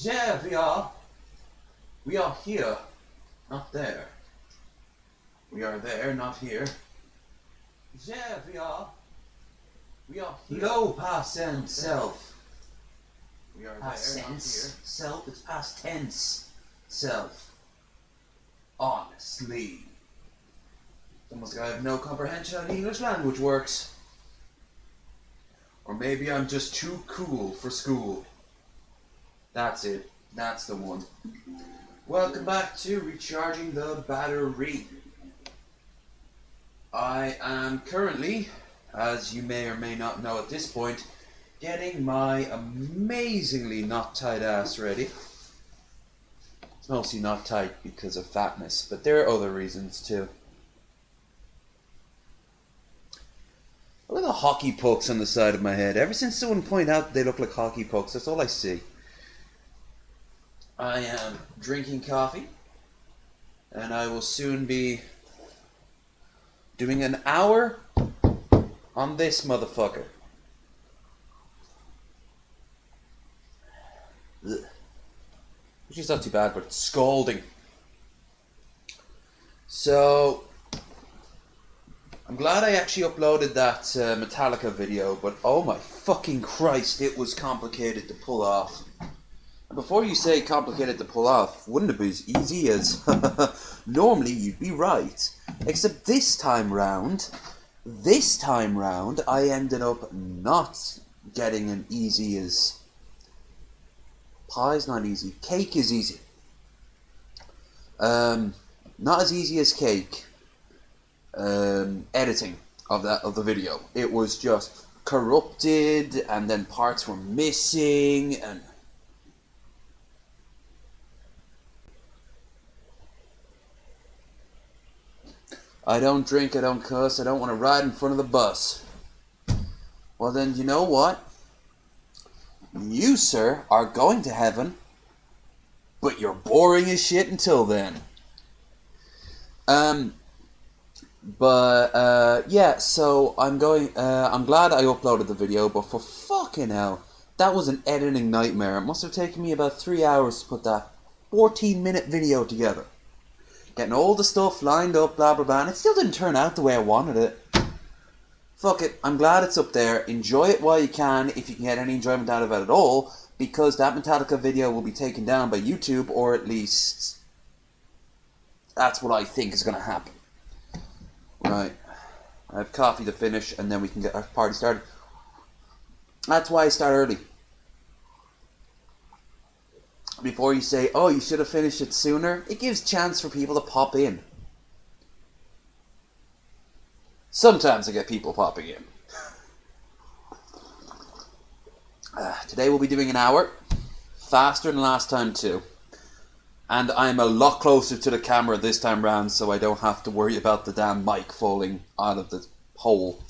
Yeah, we are here, not there. We are there, not here. Yeah, we are here. Go past and self. We are past there, tense. Not here. Self, it's past tense. Self. Honestly. Almost like I have no comprehension of the English language works. Or maybe I'm just too cool for school. That's it. That's the one. Welcome back to Recharging the Battery. I am currently, as you may or may not know at this point, getting my amazingly not tight ass ready. It's mostly not tight because of fatness, but there are other reasons too. Look at the hockey pucks on the side of my head. Ever since someone pointed out they look like hockey pucks, that's all I see. I am drinking coffee, and I will soon be doing an hour on this motherfucker. Ugh. Which is not too bad, but it's scalding. So, I'm glad I actually uploaded that Metallica video, but oh my fucking Christ, it was complicated to pull off. And before you say complicated to pull off, wouldn't it be as easy as normally you'd be right. Except this time round, I ended up not getting an easy as... Pie's not easy. Cake is easy. Not as easy as cake. Editing of the video. It was just corrupted, and then parts were missing, and... I don't drink, I don't cuss, I don't want to ride in front of the bus. Well then, you know what? You, sir, are going to heaven, but you're boring as shit until then. Yeah, so I'm glad I uploaded the video, but for fucking hell, that was an editing nightmare. It must have taken me about 3 hours to put that 14-minute video together. Getting all the stuff lined up, blah blah blah, and it still didn't turn out the way I wanted it. Fuck it, I'm glad it's up there. Enjoy it while you can, if you can get any enjoyment out of it at all, because that Metallica video will be taken down by YouTube, or at least that's what I think is going to happen. Right, I have coffee to finish, and then we can get our party started. That's why I start early. Before you say, oh, you should have finished it sooner, it gives chance for people to pop in. Sometimes I get people popping in. Today we'll be doing an hour, faster than last time too. And I'm a lot closer to the camera this time round, so I don't have to worry about the damn mic falling out of the hole.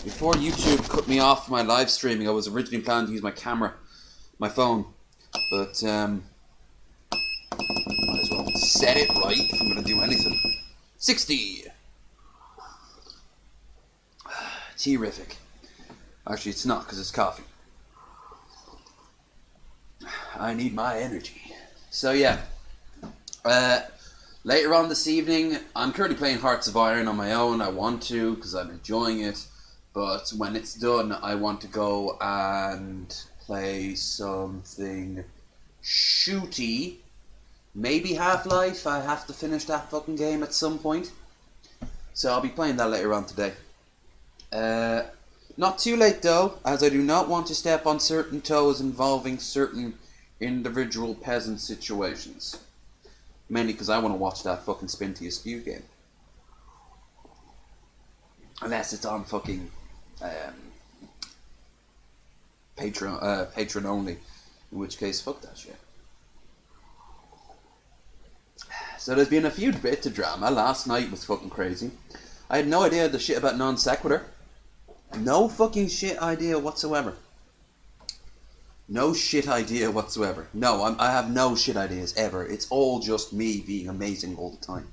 Before YouTube cut me off my live streaming, I was originally planning to use my camera, my phone, but might as well set it right if I'm going to do anything. 60! Terrific. Actually, it's not, because it's coffee. I need my energy. So yeah, later on this evening, I'm currently playing Hearts of Iron on my own. I want to, because I'm enjoying it. But when it's done, I want to go and play something shooty. Maybe Half-Life. I have to finish that fucking game at some point. So I'll be playing that later on today. Not too late though, as I do not want to step on certain toes involving certain individual peasant situations. Mainly because I want to watch that fucking Spinty Askew game. Unless it's on fucking Patreon only, in which case, fuck that shit. So there's been a few bits of drama. Last night was fucking crazy. I had no idea the shit about non sequitur. No fucking shit idea whatsoever. No shit idea whatsoever. No, I have no shit ideas ever. It's all just me being amazing all the time.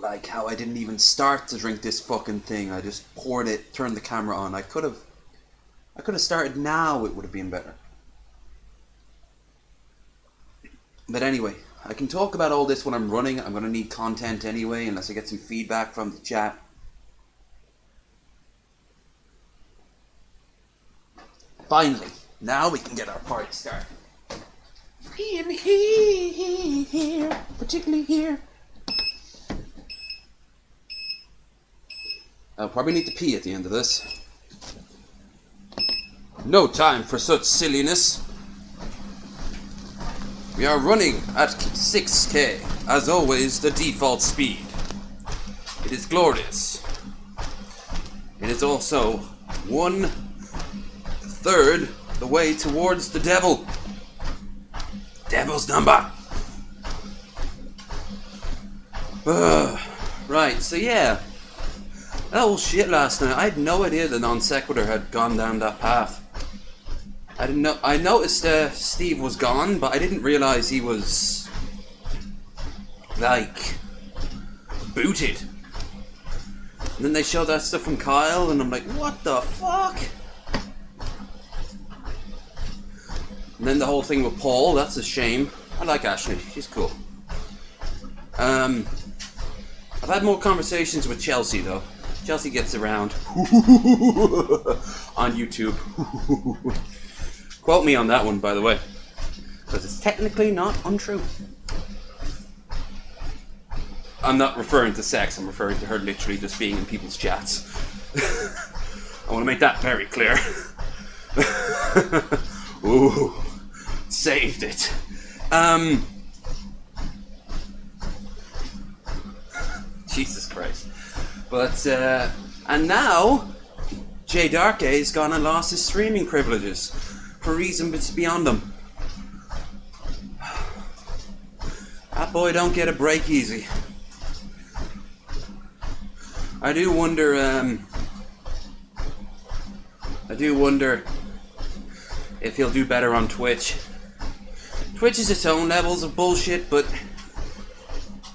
Like how I didn't even start to drink this fucking thing. I just poured it, turned the camera on. I could have started now, it would have been better. But anyway, I can talk about all this when I'm running. I'm going to need content anyway, unless I get some feedback from the chat. Finally, now we can get our party started. Here, particularly here. I'll probably need to pee at the end of this. No time for such silliness. We are running at 6k, as always the default speed. It is glorious. It is also 1/3 the way towards the devil. Devil's number. Right, so yeah. Oh shit, last night I had no idea the non sequitur had gone down that path. I didn't know. I noticed Steve was gone, but I didn't realize he was like booted. And then they showed that stuff from Kyle, and I'm like, what the fuck? And then the whole thing with Paul, that's a shame. I like Ashley, she's cool. I've had more conversations with Chelsea though. Chelsea gets around on YouTube. Quote me on that one, by the way, because it's technically not untrue. I'm not referring to sex, I'm referring to her literally just being in people's chats. I want to make that very clear. Ooh, saved it. Jesus Christ. But, and now, Jay Darkay's gone and lost his streaming privileges for reasons beyond him. That boy don't get a break easy. I do wonder if he'll do better on Twitch. Twitch is its own levels of bullshit, but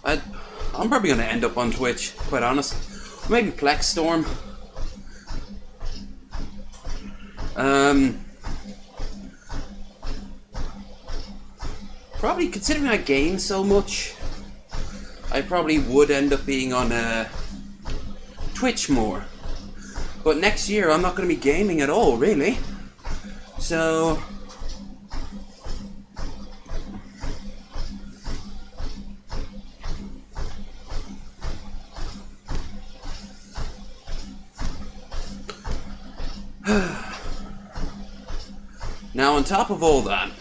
I'm probably going to end up on Twitch, quite honest. Maybe Plex Storm. Probably, considering I game so much, I probably would end up being on Twitch more. But next year I'm not going to be gaming at all, really. So now, on top of all that,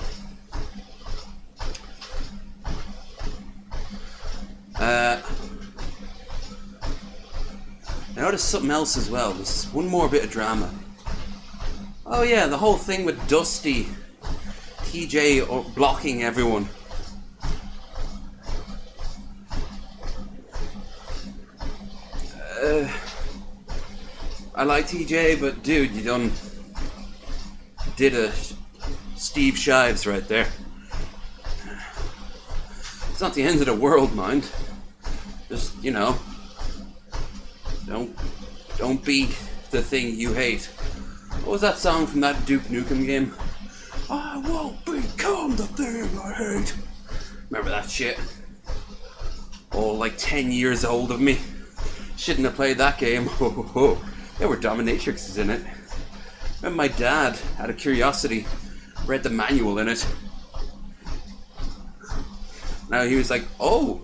I noticed something else as well. There's one more bit of drama. Oh yeah, the whole thing with Dusty, TJ blocking everyone. I like TJ, but dude, you did a Steve Shives right there. It's not the end of the world, mind. Just, you know, don't be the thing you hate. What was that song from that Duke Nukem game? I won't become the thing I hate. Remember that shit? All like 10 years old of me. Shouldn't have played that game. There were dominatrixes in it. Remember my dad, out of curiosity, read the manual in it. Now he was like, oh,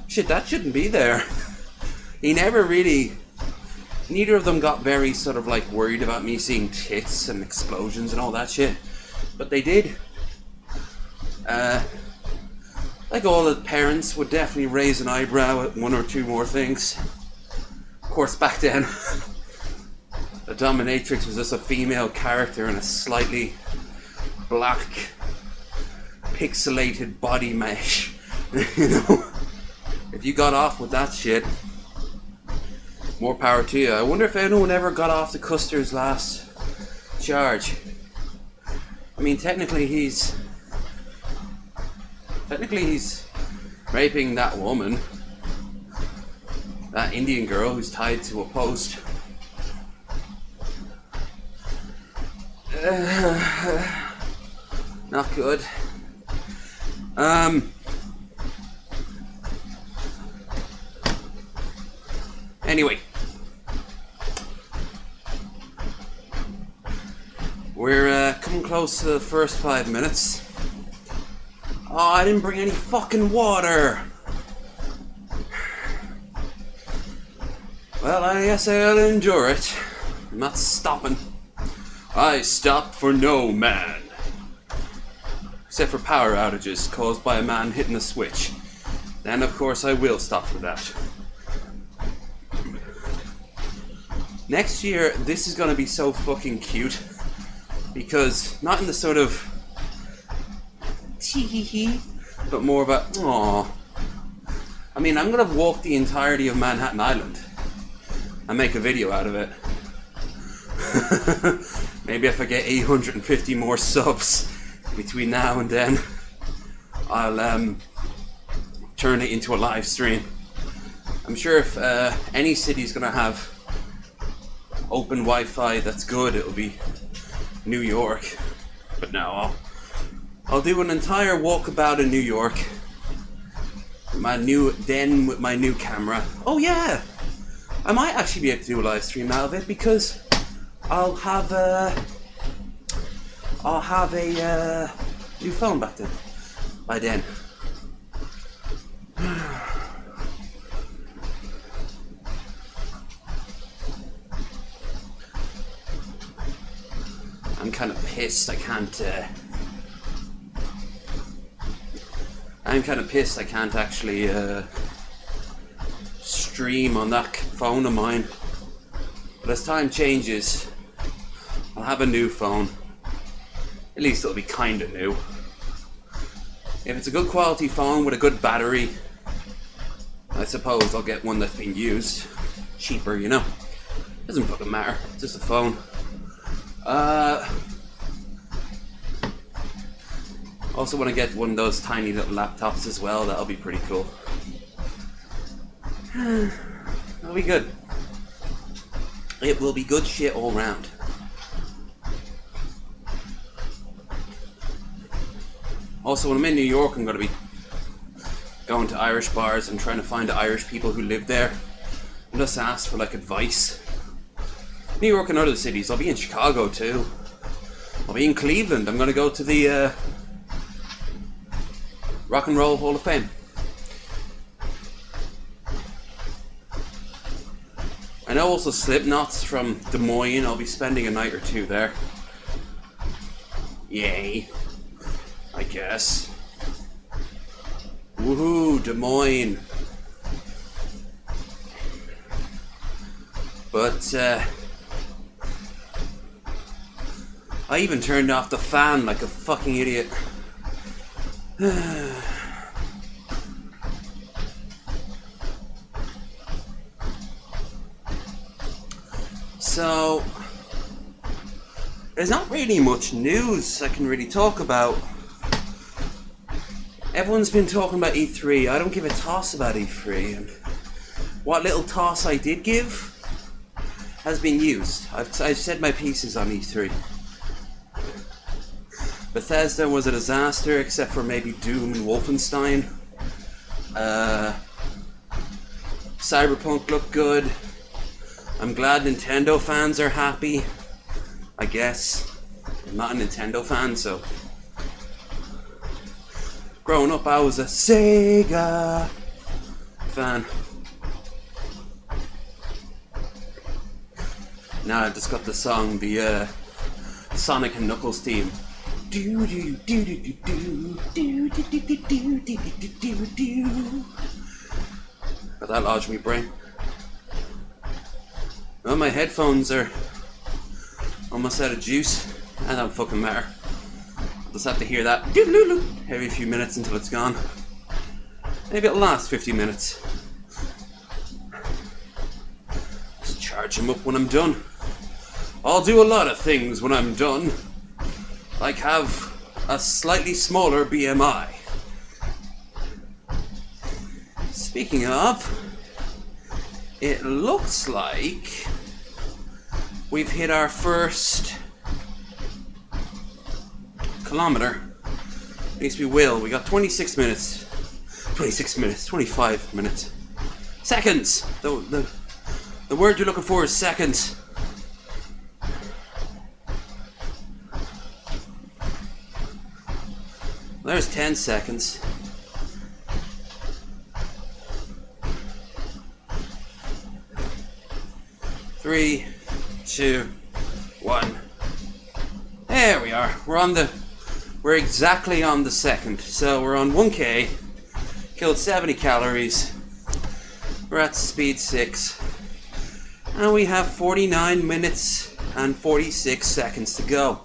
shit, that shouldn't be there. He never really, neither of them got very sort of like worried about me seeing tits and explosions and all that shit. But they did. Like all the parents would definitely raise an eyebrow at one or two more things. Of course, back then, a dominatrix was just a female character in a slightly black, pixelated body mesh. You know? If you got off with that shit, more power to you. I wonder if anyone ever got off the Custer's last charge. I mean, technically he's raping that woman. That Indian girl who's tied to a post. Not good. Anyway. We're coming close to the first 5 minutes. Oh, I didn't bring any fucking water. Well, I guess I'll endure it. I'm not stopping. I stop for no man. Except for power outages caused by a man hitting a switch. Then, of course, I will stop for that. Next year, this is going to be so fucking cute. Because, not in the sort of tee-hee-hee, but more of a aww. I mean, I'm going to walk the entirety of Manhattan Island and make a video out of it. Maybe if I get 850 more subs between now and then, I'll turn it into a live stream. I'm sure if any city's going to have open Wi-Fi that's good, it'll be New York. But no, I'll do an entire walkabout in New York. With my new camera. Oh yeah! I might actually be able to do a live stream out of it because I'll have a new phone by then. I'm kind of pissed I can't actually stream on that phone of mine. But as time changes, I'll have a new phone. At least it'll be kind of new. If it's a good quality phone with a good battery, I suppose I'll get one that's been used. Cheaper, you know. Doesn't fucking matter. It's just a phone. Also want to get one of those tiny little laptops as well. That'll be pretty cool. That'll be good. It will be good shit all round. Also, when I'm in New York, I'm going to be going to Irish bars and trying to find Irish people who live there and just ask for like advice. New York and other cities. I'll be in Chicago too. I'll be in Cleveland. I'm going to go to the Rock and Roll Hall of Fame. I know also Slipknot's from Des Moines. I'll be spending a night or two there. Yay. I guess. Woohoo, Des Moines. But, I even turned off the fan like a fucking idiot. So, there's not really much news I can really talk about. Everyone's been talking about E3. I don't give a toss about E3. And what little toss I did give has been used. I've said my pieces on E3. Bethesda was a disaster, except for maybe Doom and Wolfenstein. Cyberpunk looked good. I'm glad Nintendo fans are happy. I guess. I'm not a Nintendo fan, so... Growing up, I was a Sega fan. Now I've just got the song, the Sonic and Knuckles theme. Do do do do do do do do do do do do do. Got that lodged in my brain. Well, my headphones are almost out of juice. I don't fucking matter. I'll just have to hear that every few minutes until it's gone. Maybe it'll last 50 minutes. Just charge them up when I'm done. I'll do a lot of things when I'm done. Like have a slightly smaller BMI. Speaking of, It looks like we've hit our first kilometer. At least we will. We got 26 minutes. 25 minutes. Seconds! The word you're looking for is seconds. There's 10 seconds. Three, two, one. There we are. We're exactly on the second. So we're on 1k, killed 70 calories. We're at speed 6. And we have 49 minutes and 46 seconds to go.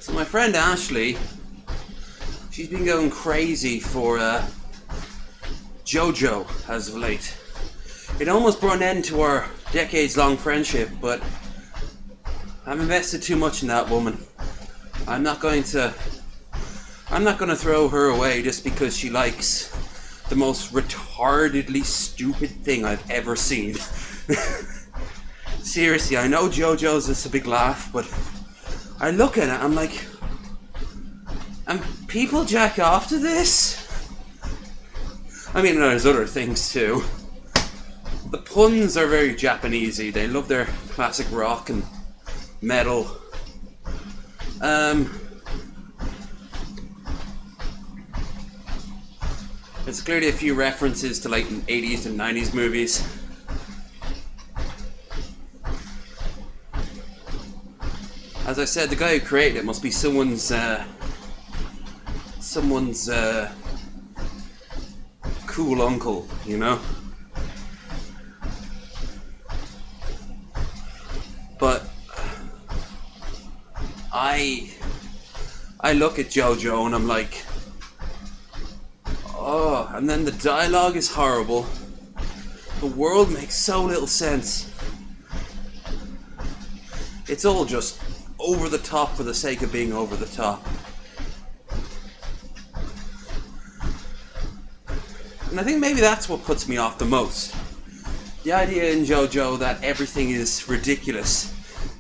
So my friend Ashley, she's been going crazy for JoJo as of late. It almost brought an end to our decades-long friendship, but I've invested too much in that woman. I'm not going to throw her away just because she likes the most retardedly stupid thing I've ever seen. Seriously, I know JoJo's just a big laugh, but I look at it, I'm like, and people jack off to this? I mean, there's other things too. The puns are very Japanesey. They love their classic rock and metal. There's clearly a few references to like 80s and 90s movies. As I said, the guy who created it must be someone's cool uncle, you know? But I look at JoJo and I'm like, oh, and then the dialogue is horrible. The world makes so little sense. It's all just over the top for the sake of being over the top. And I think maybe that's what puts me off the most. The idea in JoJo that everything is ridiculous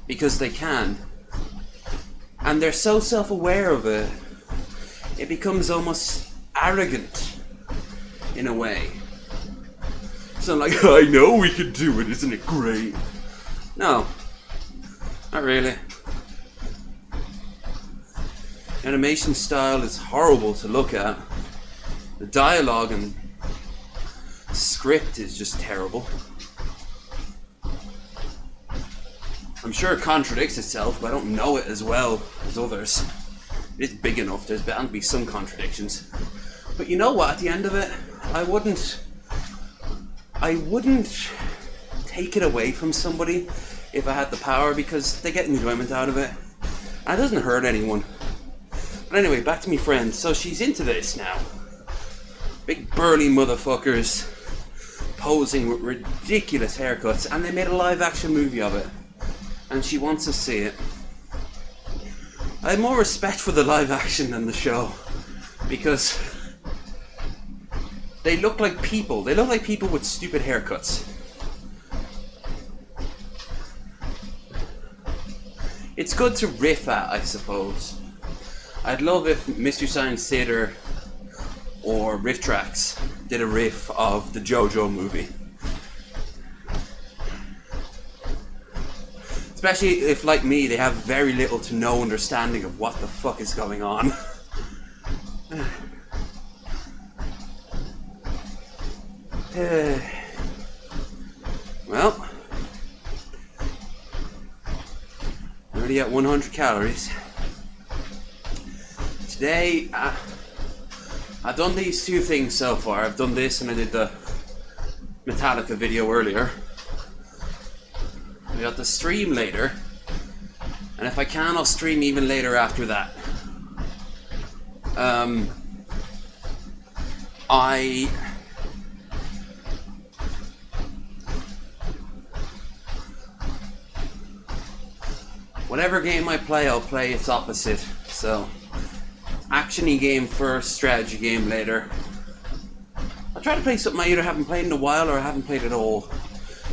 because they can. And they're so self-aware of it, it becomes almost arrogant in a way. So I'm like, I know we can do it, isn't it great? No, not really. Animation style is horrible to look at. The dialogue and script is just terrible. I'm sure it contradicts itself, but I don't know it as well as others. It's big enough, there's bound to be some contradictions. But you know what, at the end of it, I wouldn't take it away from somebody if I had the power, because they get enjoyment out of it. And it doesn't hurt anyone. But anyway, back to me friend. So she's into this now. Big burly motherfuckers posing with ridiculous haircuts, and they made a live action movie of it. And she wants to see it. I have more respect for the live action than the show, because they look like people. They look like people with stupid haircuts. It's good to riff at, I suppose. I'd love if Mystery Science Theater or Riff Tracks did a riff of the JoJo movie. Especially if, like me, they have very little to no understanding of what the fuck is going on. Well, already at 100 calories. Today, I've done these two things so far. I've done this and I did the Metallica video earlier. I got the stream later, and if I can, I'll stream even later after that. whatever game I play, I'll play its opposite. So, action-y game first, strategy game later. I'll try to play something I either haven't played in a while or I haven't played at all.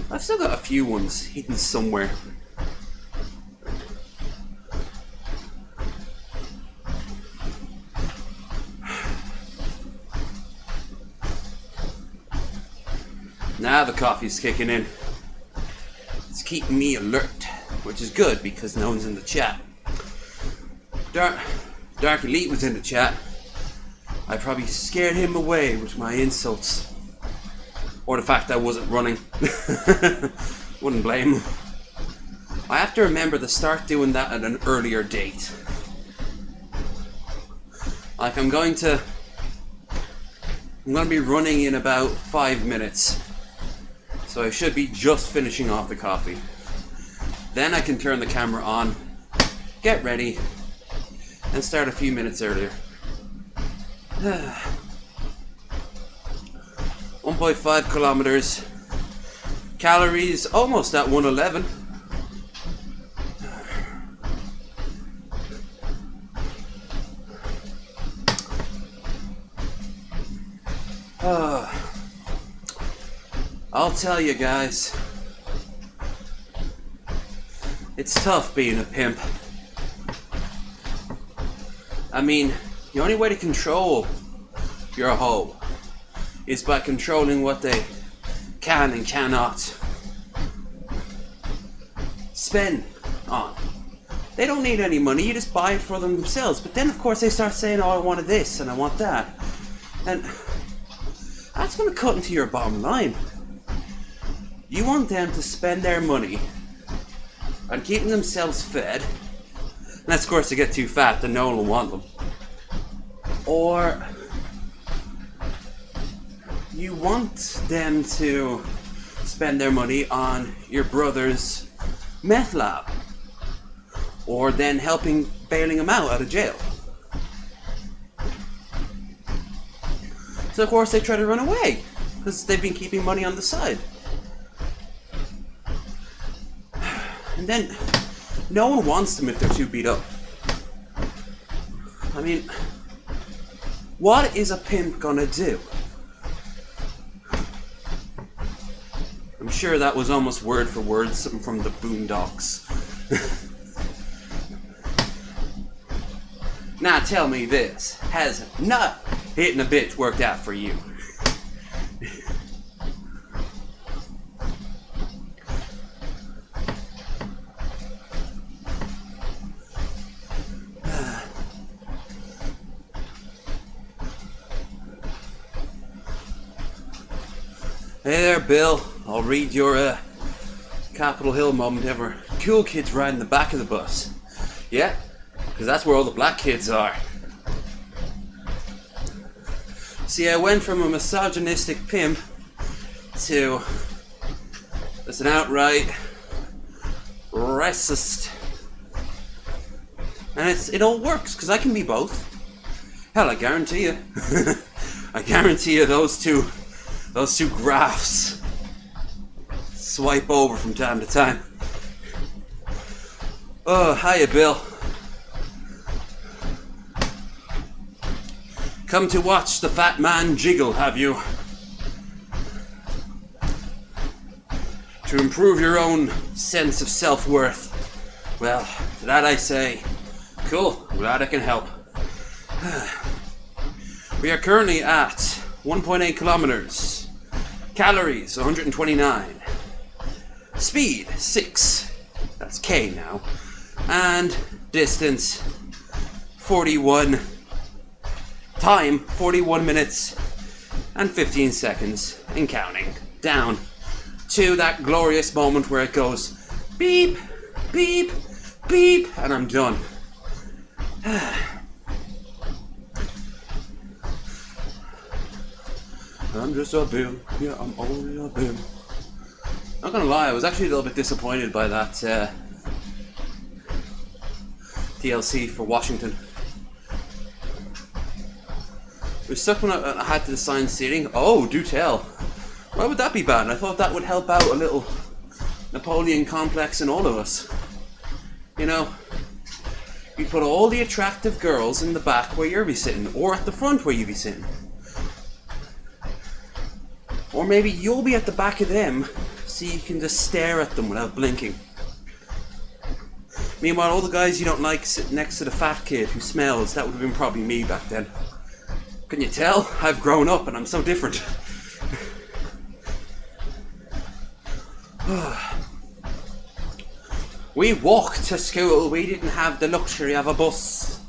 I've still got a few ones hidden somewhere. Now the coffee's kicking in. It's keeping me alert, which is good because no one's in the chat. Dark Elite was in the chat. I probably scared him away with my insults. Or the fact I wasn't running. Wouldn't blame him. I have to remember to start doing that at an earlier date. Like I'm going to be running in about 5 minutes. So I should be just finishing off the coffee. Then I can turn the camera on, get ready, and start a few minutes earlier. 1.5 kilometers. Calories almost at 111. I'll tell you guys, it's tough being a pimp. I mean, the only way to control your hoe is by controlling what they can and cannot spend on. They don't need any money, you just buy it for them themselves. But then of course they start saying, oh, I wanted this and I want that. And that's going to cut into your bottom line. You want them to spend their money on keeping themselves fed, unless of course they get too fat, then no one will want them. Or you want them to spend their money on your brother's meth lab, or then helping bailing him out of jail. So of course they try to run away, because they've been keeping money on the side. And then, no one wants them if they're too beat up. I mean, what is a pimp gonna do? I'm sure that was almost word for word something from the Boondocks. Now tell me this, has not hitting a bitch worked out for you? Hey there, Bill. I'll read your Capitol Hill moment ever. Cool kids riding the back of the bus. Yeah, because that's where all the black kids are. See, I went from a misogynistic pimp to just an outright racist. And it all works, because I can be both. Hell, I guarantee you. I guarantee you those two graphs swipe over from time to time. Oh, hiya, Bill. Come to watch the fat man jiggle, have you? To improve your own sense of self-worth. Well, to that I say, cool, glad I can help. We are currently at 1.8 kilometers. Calories, 129. Speed, 6. That's K now. And distance, 41. Time, 41 minutes and 15 seconds and counting down to that glorious moment where it goes beep, beep, beep, and I'm done. I'm just a bill. Yeah, I'm only a bill. Not gonna lie, I was actually a little bit disappointed by that DLC for Washington. It was stuck when I had to assign seating. Oh, do tell. Why would that be bad? I thought that would help out a little Napoleon complex in all of us. You know, you put all the attractive girls in the back where you'll be sitting, or at the front where you'll be sitting. Or maybe you'll be at the back of them, so you can just stare at them without blinking. Meanwhile, all the guys you don't like sitting next to the fat kid who smells, that would have been probably me back then. Can you tell? I've grown up and I'm so different. We walked to school, we didn't have the luxury of a bus.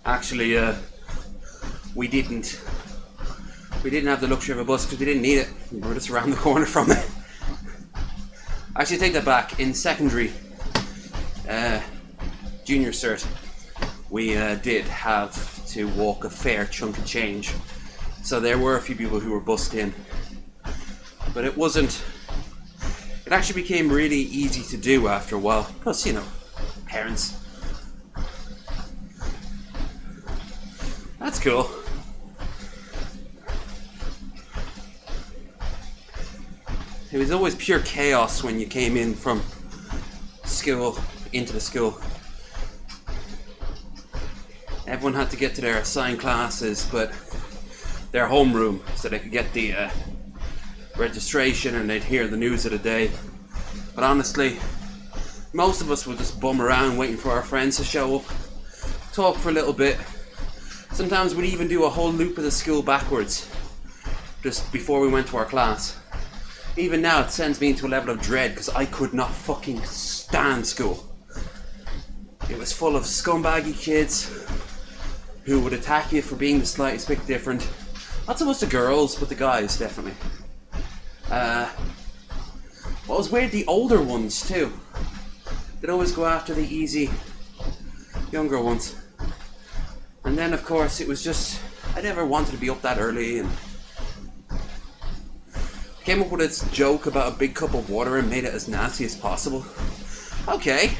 Actually, we didn't. We didn't have the luxury of a bus because we didn't need it. We were just around the corner from it. Actually, take that back. In secondary, junior cert, we did have to walk a fair chunk of change. So there were a few people who were bussed in. But it wasn't... It actually became really easy to do after a while. Plus, you know, parents. That's cool. It was always pure chaos when you came in from school into the school. Everyone had to get to their assigned classes, but their homeroom, so they could get the registration and they'd hear the news of the day. But honestly, most of us would just bum around waiting for our friends to show up, talk for a little bit. Sometimes we'd even do a whole loop of the school backwards, just before we went to our class. Even now it sends me into a level of dread because I could not fucking stand school. It was full of scumbaggy kids who would attack you for being the slightest bit different. Not so much the girls, but the guys, definitely. What was weird, the older ones too. They'd always go after the easy, younger ones. And then of course it was just, I never wanted to be up that early, and came up with this joke about a big cup of water and made it as nasty as possible. Okay,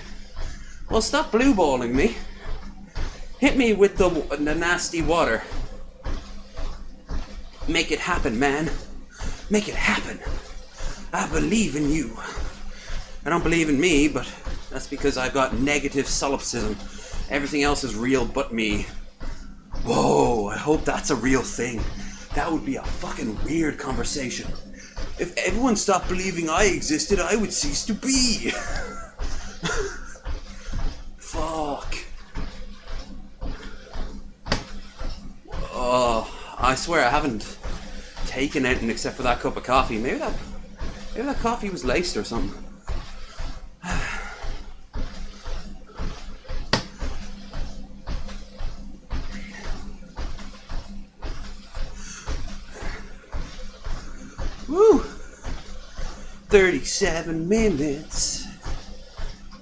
well stop blue balling me. Hit me with the nasty water. Make it happen, man. Make it happen. I believe in you. I don't believe in me, but that's because I've got negative solipsism. Everything else is real but me. Whoa, I hope that's a real thing. That would be a fucking weird conversation. If everyone stopped believing I existed, I would cease to be. Fuck. Oh, I swear I haven't taken anything except for that cup of coffee. Maybe that coffee was laced or something. Woo! 37 minutes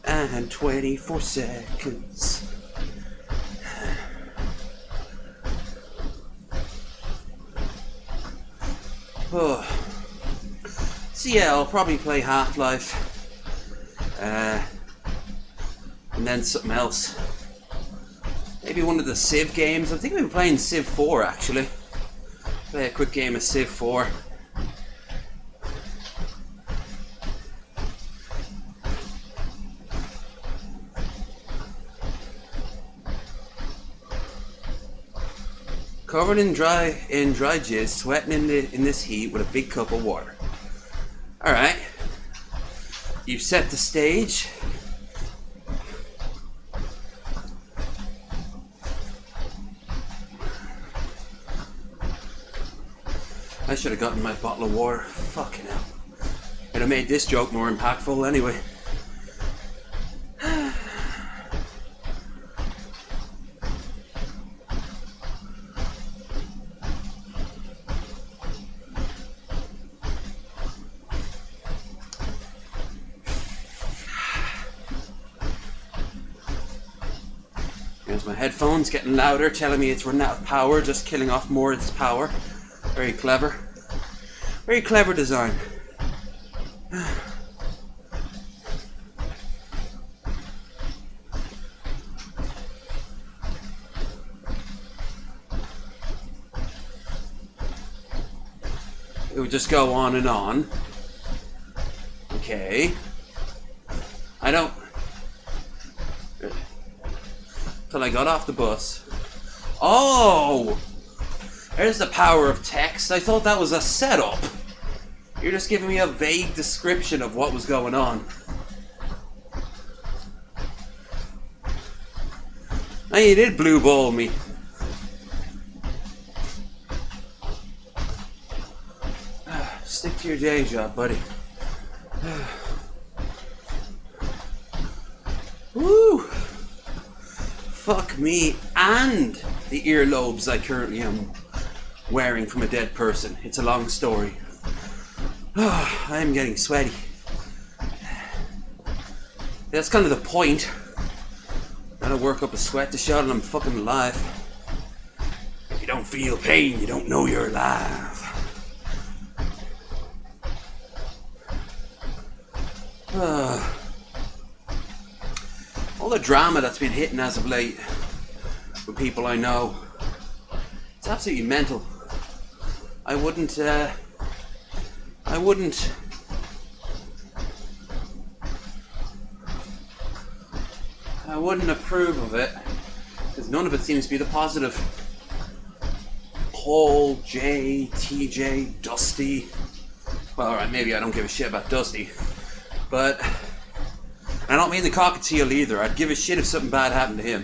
and 24 seconds. Oh. So yeah, I'll probably play Half-Life. And then something else. Maybe one of the Civ games. I think we've been playing Civ 4 actually. Play a quick game of Civ 4. Covered in dry jizz, sweating in this heat with a big cup of water. Alright. You've set the stage. I should have gotten my bottle of water. Fucking hell. It'd have made this joke more impactful anyway. There's my headphones getting louder, telling me it's running out of power, just killing off more of its power. Very clever. Very clever design. It would just go on and on. Okay. till I got off the bus. Oh! There's the power of text. I thought that was a setup. You're just giving me a vague description of what was going on. Now you did blue ball me. Stick to your day job, buddy. Woo! Fuck me and the earlobes I currently am wearing from a dead person. It's a long story. I'm getting sweaty. That's kind of the point. Gotta work up a sweat to show that I'm fucking alive. If you don't feel pain, you don't know you're alive. All the drama that's been hitting as of late with people I know, it's absolutely mental. I wouldn't approve of it, because none of it seems to be the positive. Paul, Jay, TJ, Dusty. Well, alright, maybe I don't give a shit about Dusty. But I don't mean the cockatiel either. I'd give a shit if something bad happened to him.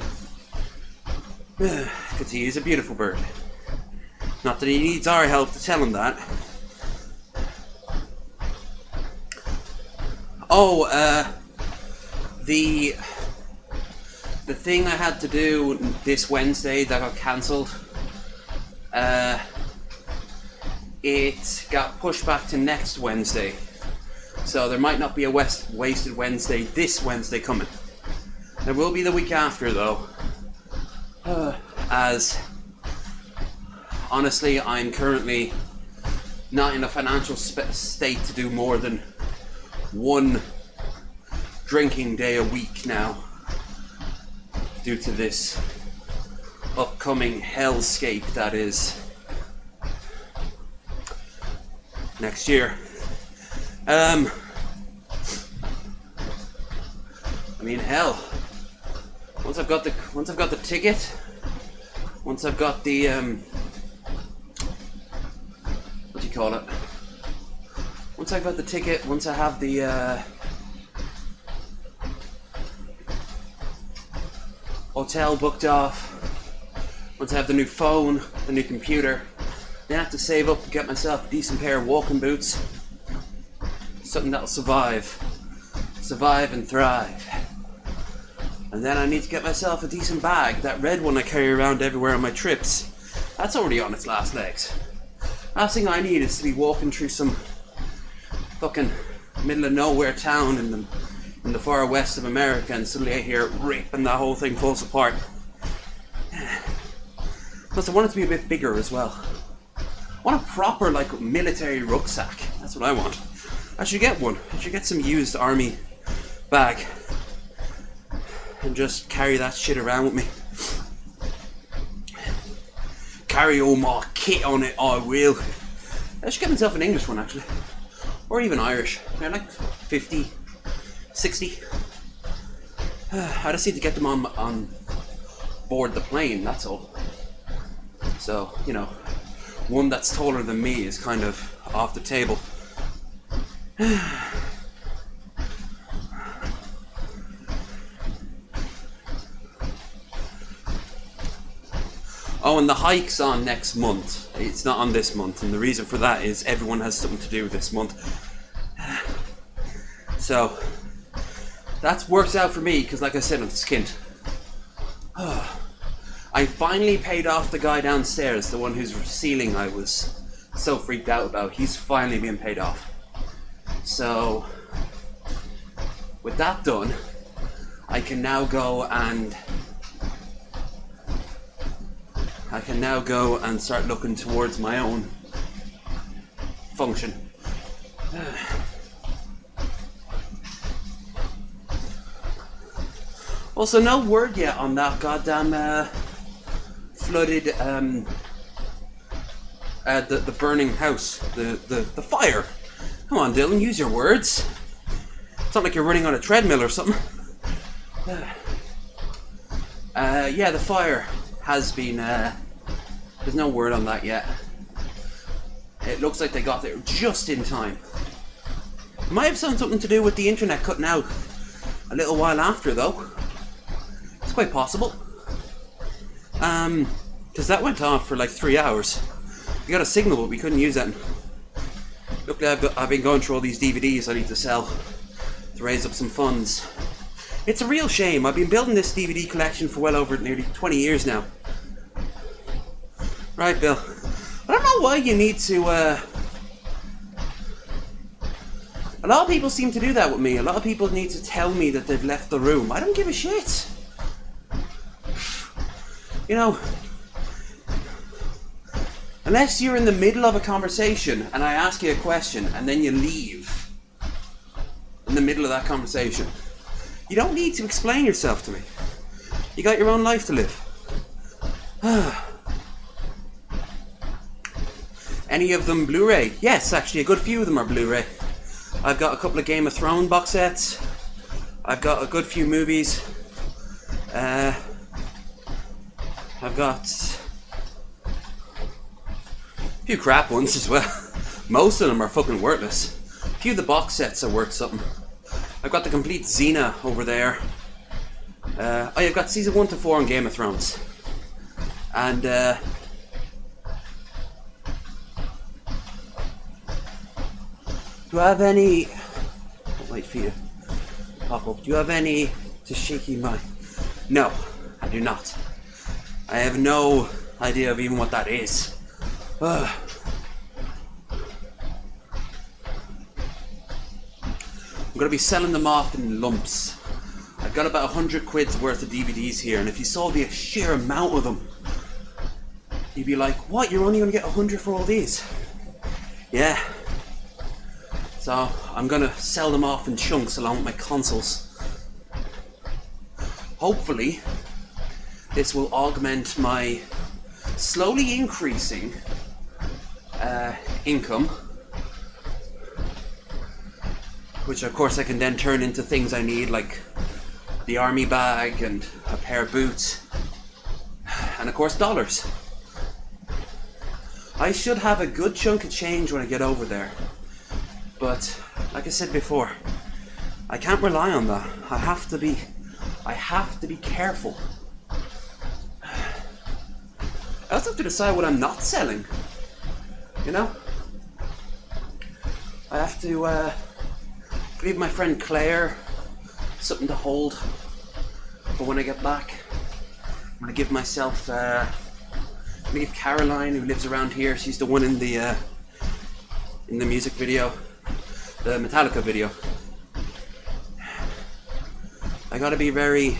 Because he is a beautiful bird. Not that he needs our help to tell him that. Oh, the thing I had to do this Wednesday that got cancelled, it got pushed back to next Wednesday. So there might not be a Wasted Wednesday this Wednesday coming. There will be the week after though. As honestly, I'm currently not in a financial state to do more than one drinking day a week now, due to this upcoming hellscape that is next year. I mean, hell. Once I've got the ticket, once I've got the what do you call it? Once I've got the ticket, once I have the hotel booked off, once I have the new phone, the new computer, then I have to save up to get myself a decent pair of walking boots. Something that'll survive and thrive. And then I need to get myself a decent bag, that red one I carry around everywhere on my trips. That's already on its last legs. Last thing I need is to be walking through some fucking middle of nowhere town in the far west of America and suddenly I hear it rip and that whole thing falls apart. Plus I want it to be a bit bigger as well. I want a proper like military rucksack. That's what I want. I should get one. I should get some used army bag and just carry that shit around with me. Carry all my kit on it, I will. I should get myself an English one actually. Or even Irish. They're like 50, 60. I just need to get them on board the plane, that's all. So, you know, one that's taller than me is kind of off the table. Oh, and the hike's on next month. It's not on this month, and the reason for that is everyone has something to do this month. So that works out for me because, like I said, I'm skint. I finally paid off the guy downstairs, the one whose ceiling I was so freaked out about. He's finally been paid off. So with that done, I can now go and start looking towards my own function. Also, no word yet on that goddamn flooded the burning house, the fire. Come on, Dylan, use your words. It's not like you're running on a treadmill or something. Yeah, the fire has been, there's no word on that yet. It looks like they got there just in time. It might have something to do with the internet cutting out a little while after, though. It's quite possible. Because that went off for like 3 hours. We got a signal, but we couldn't use it. Look, I've been going through all these DVDs I need to sell to raise up some funds. It's a real shame. I've been building this DVD collection for well over nearly 20 years now. Right, Bill. I don't know why you need to, a lot of people seem to do that with me. A lot of people need to tell me that they've left the room. I don't give a shit. You know, unless you're in the middle of a conversation and I ask you a question and then you leave in the middle of that conversation, you don't need to explain yourself to me. You got your own life to live. Any of them Blu-ray? Yes, actually, a good few of them are Blu-ray. I've got a couple of Game of Thrones box sets. I've got a good few movies. I've got a few crap ones as well. Most of them are fucking worthless. A few of the box sets are worth something. I've got the complete Xena over there. I've got season 1 to 4 on Game of Thrones. And do you have any... I'll wait for you to pop up. Do you have any Tashiki Mai? No, I do not. I have no idea of even what that is. I'm going to be selling them off in lumps. I've got about 100 quid's worth of DVDs here, and if you saw the sheer amount of them, you'd be like, what, you're only going to get 100 for all these? Yeah. So I'm going to sell them off in chunks along with my consoles. Hopefully, this will augment my slowly increasing income, which of course I can then turn into things I need, like the army bag and a pair of boots, and of course dollars. I should have a good chunk of change when I get over there, but like I said before, I can't rely on that. I have to be careful. I also have to decide what I'm not selling, you know? I have to give my friend Claire something to hold for when I get back. I'm gonna give myself, I'm gonna give Caroline, who lives around here, she's the one in the music video, the Metallica video. I gotta be very...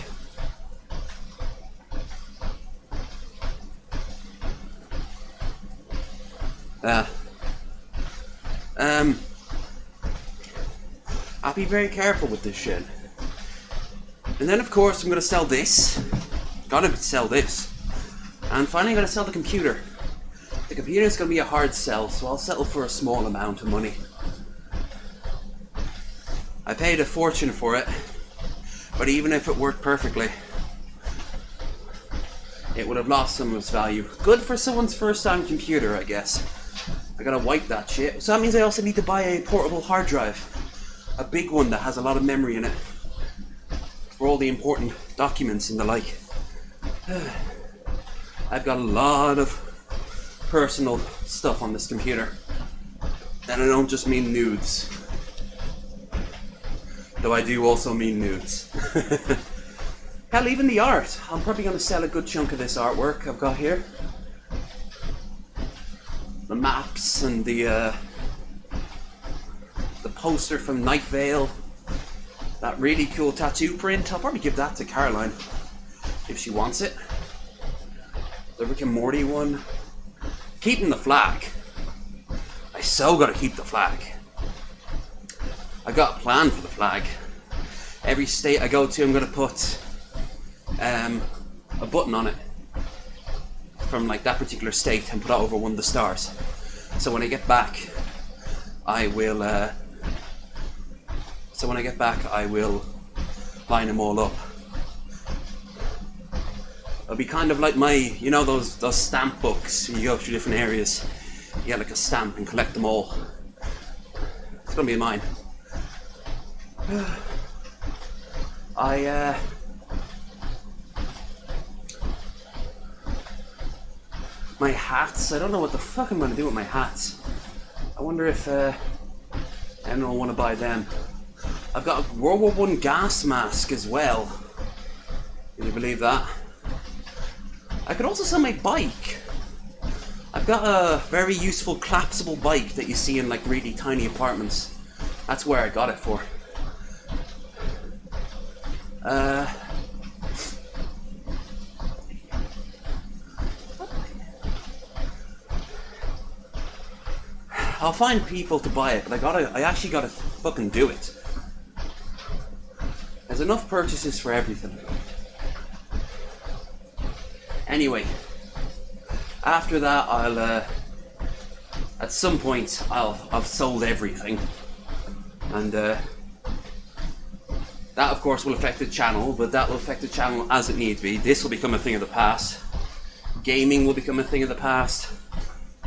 I'll be very careful with this shit. And then of course I'm gonna sell this. Gotta sell this. And finally I'm gonna sell the computer. The computer is gonna be a hard sell, so I'll settle for a small amount of money. I paid a fortune for it, but even if it worked perfectly, it would have lost some of its value. Good for someone's first time computer, I guess. I gotta wipe that shit. So that means I also need to buy a portable hard drive. A big one that has a lot of memory in it. For all the important documents and the like. I've got a lot of personal stuff on this computer. And I don't just mean nudes. Though I do also mean nudes. Hell, even the art. I'm probably going to sell a good chunk of this artwork I've got here. The maps and the poster from Night Vale. That really cool tattoo print. I'll probably give that to Caroline if she wants it. The Rick and Morty one. Keeping the flag. I so gotta keep the flag. I got a plan for the flag. Every state I go to, I'm gonna put a button on it from like that particular state and put it over one of the stars. So when I get back, I will line them all up. It'll be kind of like my, you know, those stamp books. You go through different areas, you get like a stamp and collect them all. It's gonna be mine. My hats. I don't know what the fuck I'm gonna do with my hats. I wonder if anyone want to buy them. I've got a World War I gas mask as well. Can you believe that? I could also sell my bike. I've got a very useful collapsible bike that you see in like really tiny apartments. That's where I got it for. I'll find people to buy it, but I actually gotta fucking do it. There's enough purchases for everything. Anyway, after that I'll at some point I've sold everything, and that of course will affect the channel, but that will affect the channel as it needs be. This will become a thing of the past. Gaming will become a thing of the past.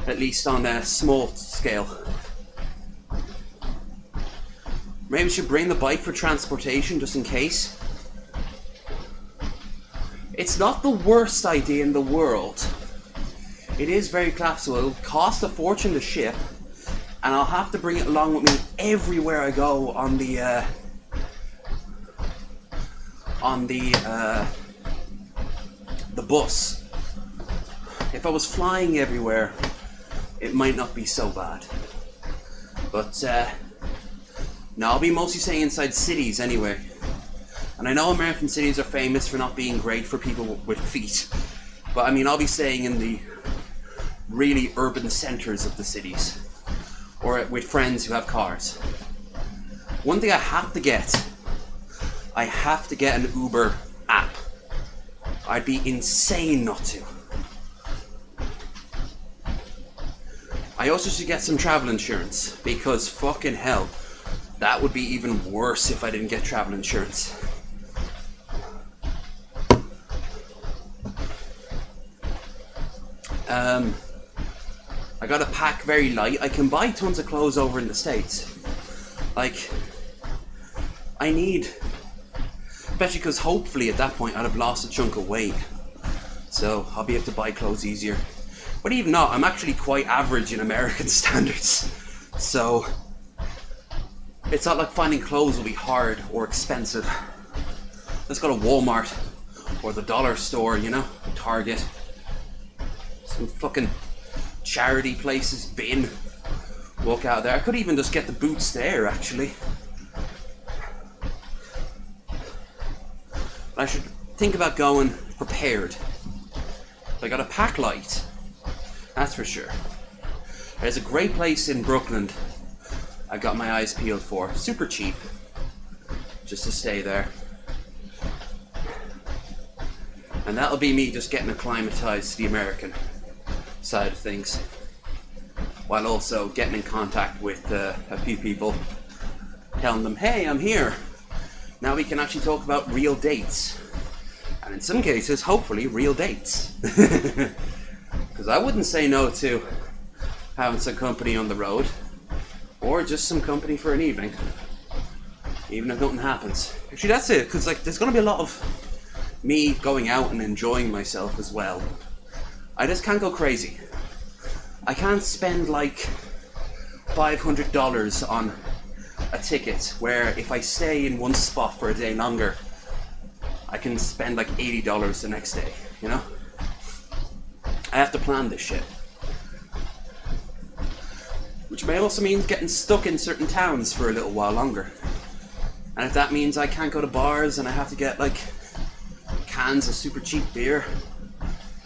At least on a small scale. Maybe we should bring the bike for transportation just in case. It's not the worst idea in the world. It is very collapsible. It'll cost a fortune to ship, and I'll have to bring it along with me everywhere I go on the bus. If I was flying everywhere, it might not be so bad. But no, I'll be mostly staying inside cities anyway. And I know American cities are famous for not being great for people with feet. But I mean, I'll be staying in the really urban centers of the cities. Or with friends who have cars. One thing I have to get an Uber app. I'd be insane not to. I also should get some travel insurance, because fucking hell, that would be even worse if I didn't get travel insurance. I gotta pack very light. I can buy tons of clothes over in the States. Like, I need, especially because hopefully at that point I'd have lost a chunk of weight. So I'll be able to buy clothes easier. But even not, I'm actually quite average in American standards. So it's not like finding clothes will be hard or expensive. Let's go to Walmart or the dollar store, you know, Target. Some fucking charity places, Bin. Walk out there. I could even just get the boots there, actually. I should think about going prepared. So I gotta pack light. That's for sure. There's a great place in Brooklyn I got my eyes peeled for. Super cheap. Just to stay there. And that'll be me just getting acclimatized to the American side of things. While also getting in contact with a few people. Telling them, hey, I'm here. Now we can actually talk about real dates. And in some cases, hopefully, real dates. Because I wouldn't say no to having some company on the road, or just some company for an evening, even if nothing happens. Actually, that's it, because like, there's going to be a lot of me going out and enjoying myself as well. I just can't go crazy. I can't spend like $500 on a ticket, where if I stay in one spot for a day longer, I can spend like $80 the next day, you know? I have to plan this shit. Which may also mean getting stuck in certain towns for a little while longer. And if that means I can't go to bars and I have to get like cans of super cheap beer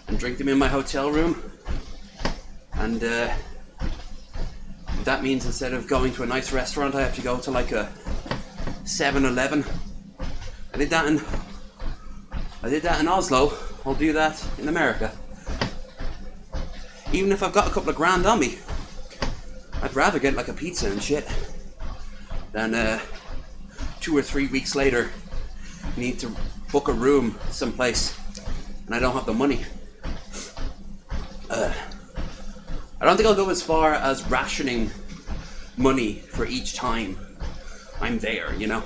and drink them in my hotel room, and that means instead of going to a nice restaurant I have to go to like a 7-Eleven. I did that in Oslo. I'll do that in America. Even if I've got a couple of grand on me, I'd rather get like a pizza and shit than 2 or 3 weeks later need to book a room someplace and I don't have the money. I don't think I'll go as far as rationing money for each time I'm there, you know.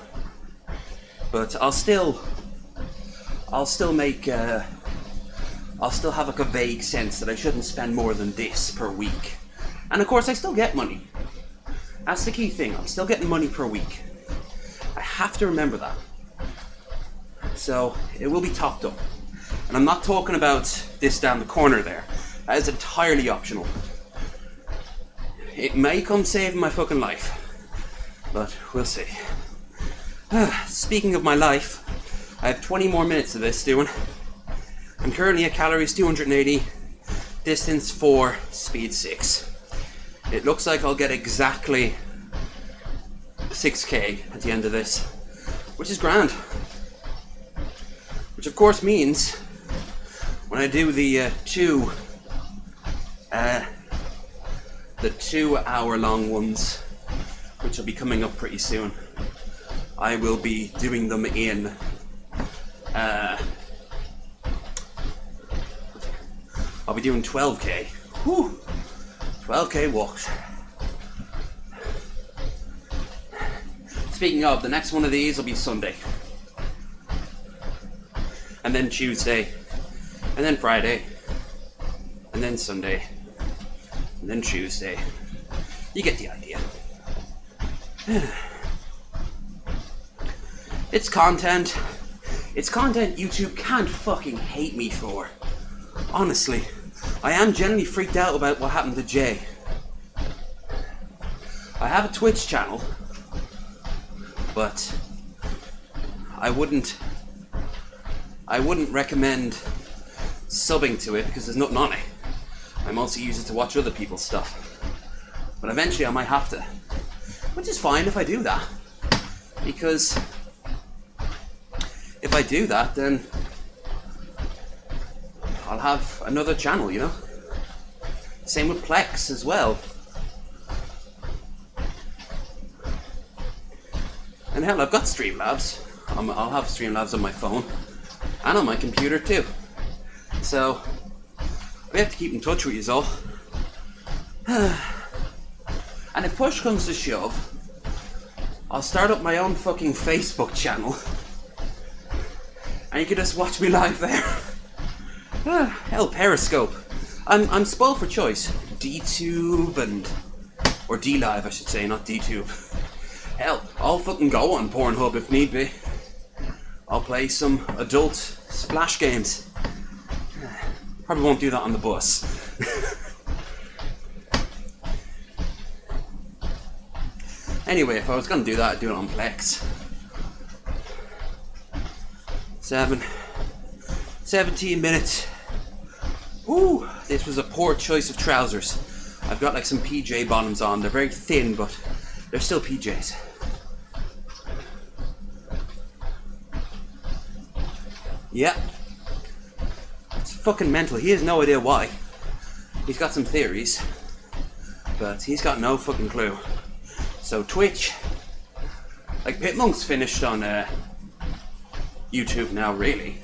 But I'll still make, I'll still have like a vague sense that I shouldn't spend more than this per week. And of course I still get money. That's the key thing, I'm still getting money per week. I have to remember that. So it will be topped up. And I'm not talking about this down the corner there. That is entirely optional. It may come saving my fucking life. But we'll see. Speaking of my life, I have 20 more minutes of this doing. I'm currently at calories 280, distance 4, speed 6. It looks like I'll get exactly 6k at the end of this, which is grand. Which of course means when I do the 2 hour-long ones, which will be coming up pretty soon, I will be doing them in I'll be doing 12k. Whew. 12k walks. Speaking of, the next one of these will be Sunday. And then Tuesday. And then Friday. And then Sunday. And then Tuesday. You get the idea. It's content. It's content YouTube can't fucking hate me for. Honestly, I am genuinely freaked out about what happened to Jay. I have a Twitch channel, but I wouldn't recommend subbing to it because there's nothing on it. I mostly use it to watch other people's stuff. But eventually I might have to. Which is fine if I do that. Because if I do that, then I'll have another channel, you know? Same with Plex as well. And hell, I've got Streamlabs. I'll have Streamlabs on my phone. And on my computer too. So, we have to keep in touch with you all. And if push comes to shove, I'll start up my own fucking Facebook channel. And you can just watch me live there. Hell, Periscope. I'm spoiled for choice. DTube or DLive I should say, not DTube. Hell, I'll fucking go on Pornhub if need be. I'll play some adult splash games. Probably won't do that on the bus. Anyway, if I was gonna do that, I'd do it on Plex. 17 minutes. Ooh, this was a poor choice of trousers. I've got like some PJ bottoms on. They're very thin, but they're still PJs. Yeah. It's fucking mental. He has no idea why. He's got some theories, but he's got no fucking clue. So Twitch, like Pitmonk's finished on YouTube now, really.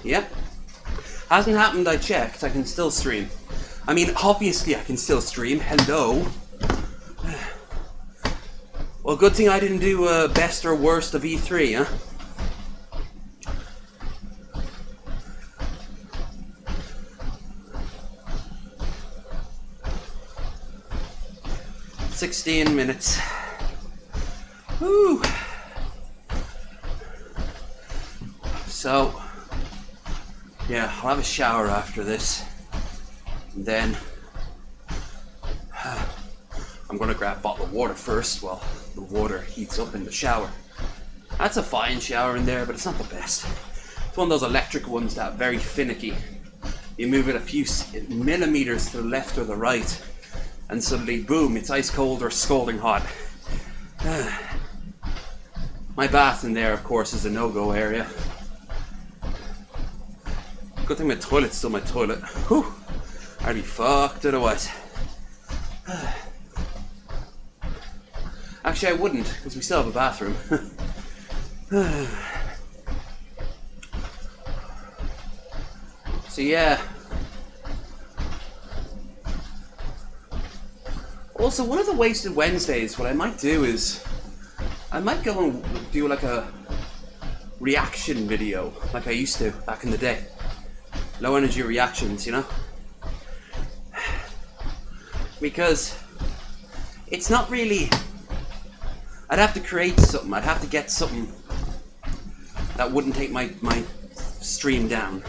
Yep. Hasn't happened, I checked. I can still stream. I mean, obviously I can still stream. Hello. Well, good thing I didn't do best or worst of E3, huh? "16 minutes. Woo. So, yeah, I'll have a shower after this. And then I'm gonna grab a bottle of water first while the water heats up in the shower. That's a fine shower in there, but it's not the best. It's one of those electric ones that are very finicky. You move it a few millimeters to the left or the right, and suddenly, boom, it's ice cold or scalding hot. My bath in there, of course, is a no-go area. Good thing my toilet's still my toilet. Whew, I'd be fucked otherwise. Actually, I wouldn't, because we still have a bathroom. So yeah. Also, one of the Wasted Wednesdays, what I might do is I might go and do like a reaction video like I used to back in the day. Low energy reactions, you know? Because it's not really... I'd have to create something. I'd have to get something that wouldn't take my stream down.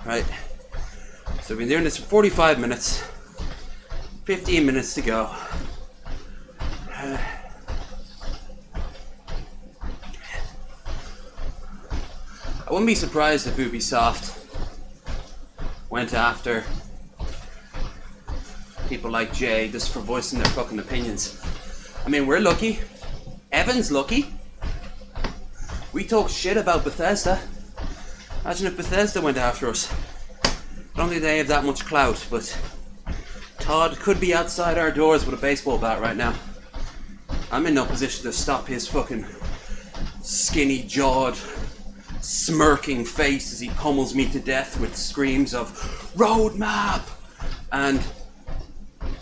Right. So we've been doing this for 45 minutes. 15 minutes to go. I wouldn't be surprised if Ubisoft went after people like Jay just for voicing their fucking opinions. I mean, we're lucky. Evan's lucky. We talk shit about Bethesda. Imagine if Bethesda went after us. I don't think they have that much clout, but Todd could be outside our doors with a baseball bat right now. I'm in no position to stop his fucking skinny-jawed, smirking face as he pummels me to death with screams of Roadmap and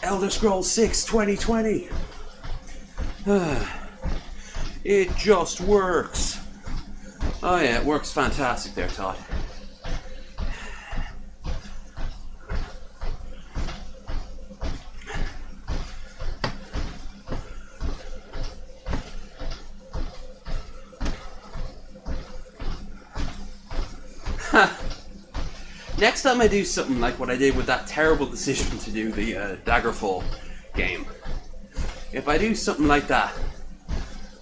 Elder Scrolls 6 2020. It just works. Oh yeah, it works fantastic there, Todd. Next time I do something like what I did with that terrible decision to do the Daggerfall game, if I do something like that,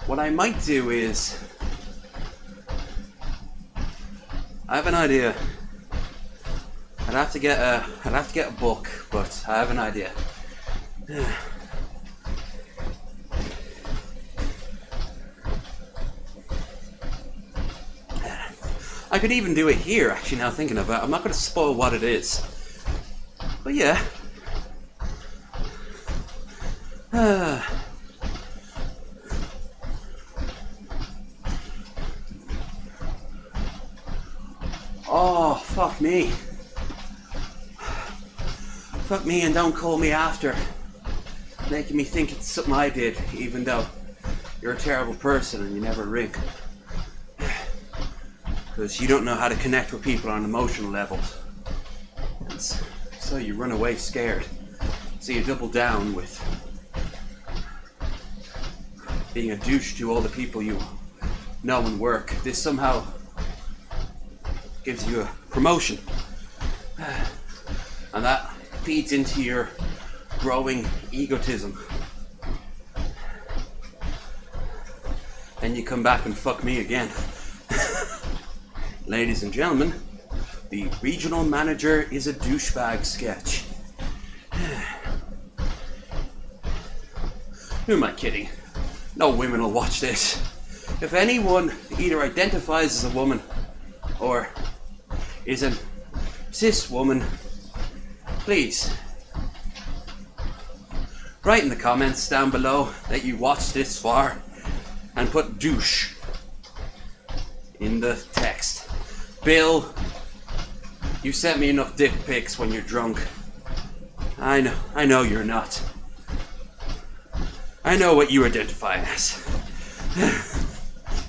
what I might do is, I have an idea. I'd have to get a book, but I have an idea. I could even do it here, actually, now thinking about it. I'm not going to spoil what it is. But yeah. Oh, fuck me. Fuck me and don't call me after. Making me think it's something I did, even though you're a terrible person and you never ring. Because you don't know how to connect with people on emotional levels. So you run away scared. So you double down with being a douche to all the people you know and work. This somehow gives you a promotion. And that feeds into your growing egotism. Then you come back and fuck me again. Ladies and gentlemen, the regional manager is a douchebag sketch. Who am I kidding? No women will watch this. If anyone either identifies as a woman or is a cis woman, please write in the comments down below that you watched this far and put douche in the text. Bill, you sent me enough dick pics when you're drunk. I know you're not. I know what you identify as.